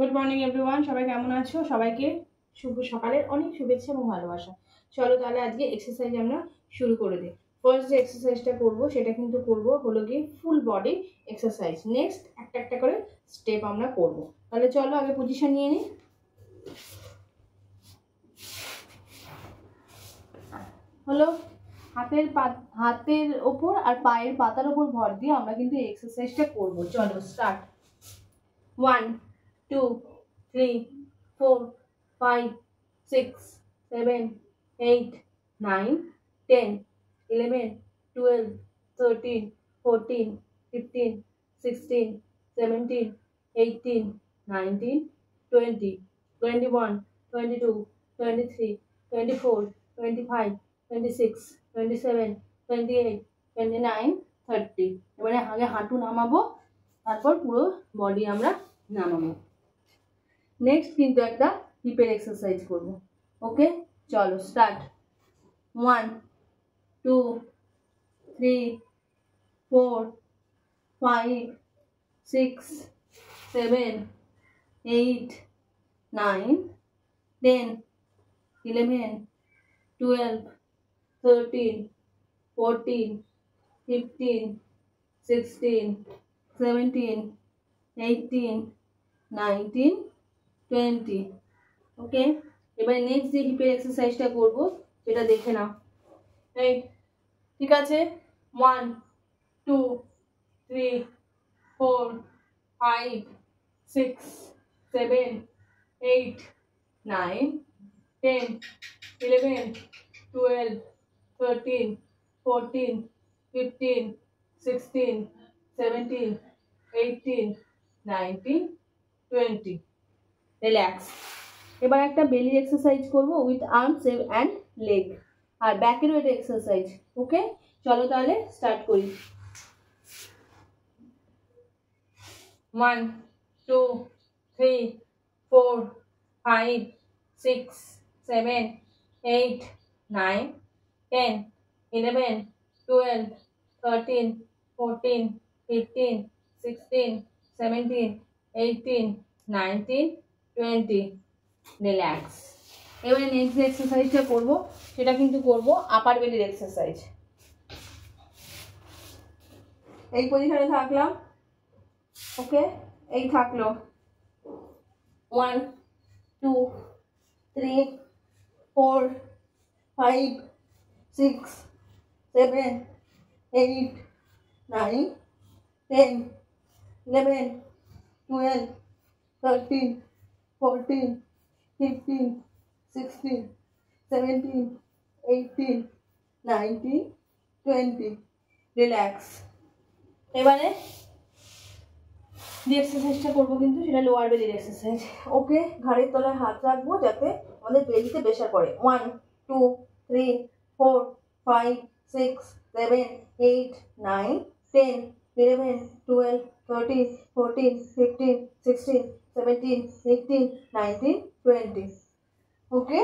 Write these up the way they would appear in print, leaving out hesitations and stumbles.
Good morning everyone, সবাই কেমন আছো? সবাইকে শুভ সকালের অনেক শুভেচ্ছা এবং ভালোবাসা। চলো তাহলে আজকে এক্সারসাইজ আমরা শুরু করে দিই। ফার্স্ট যে এক্সারসাইজটা করবো সেটা কিন্তু করবো হলো গিয়ে ফুল বডি এক্সারসাইজ। নেক্সট একটা একটা করে স্টেপ আমরা করব। তাহলে চলো আগে পজিশন নিয়ে নিই। হলো হাতের ওপর আর পায়ের পাতার ওপর ভর দিয়ে আমরা কিন্তু এই এক্সারসাইজটা করবো। চলো স্টার্ট। 1 2 3 4 5 6 7 8 9 10 11 12 13 14 15 16 17 18 19 20 21 22 23 24 25 26 27 28 29 30। এবারে আগে হাঁটু নামাবো, তারপর পুরো বডি আমরা নামাবো। নেক্সট কিন্তু একটা হিপের এক্সারসাইজ করব। ওকে, চলো স্টার্ট। 1 2 3 4 5 6 7 8 9 10 11 12 13 14 15 16 17 18 19 20। ওকে, এবার নেক্সট যে হিপের এক্সারসাইজটা করব সেটা দেখে নাও। এই ঠিক আছে, 1 2 3 4 5 6 7 8 9 10 11 12 13 14 15 16 17 18 19 20। রিল্যাক্স। এবার একটা বেলি এক্সারসাইজ করব উইথ আর্মস অ্যান্ড লেগ আর ব্যাকেরও এটা এক্সারসাইজ। ওকে, চলো তাহলে স্টার্ট করি। 1 2 3 4 5 6 7 8 9 10 11 12 13 14 15 16 17 18 19 20। রিল্যাক্স। এবারে নেক্সট যে এক্সারসাইজটা করবো সেটা কিন্তু করবো আপার বেলির এক্সারসাইজ। এই পজিশনে থাকলাম। ওকে, এই থাকলো 1 2 3 4 5 6 7 8 9 10 11 12 13 14 15 16 17 18 19 20। রিল্যাক্স। এবারে যে এক্সারসাইজটা করবো কিন্তু সেটা লোয়ার বেলির এক্সারসাইজ। ওকে, ঘাড়ের তলায় হাত রাখবো যাতে আমাদের বেলিতে প্রেশার পড়ে। 1 2 3 4 5 6 7 8 9 10 11 12 13 14 15 16 17 18 19 20। ওকে,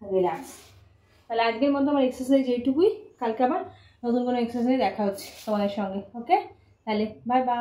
রিল্যাক্স। তাহলে আজকের মতো আমার এক্সারসাইজ এইটুকুই। কালকে আবার নতুন কোনো এক্সারসাইজ দেখা হচ্ছে তোমাদের সঙ্গে। ওকে, তাহলে বাই বাই।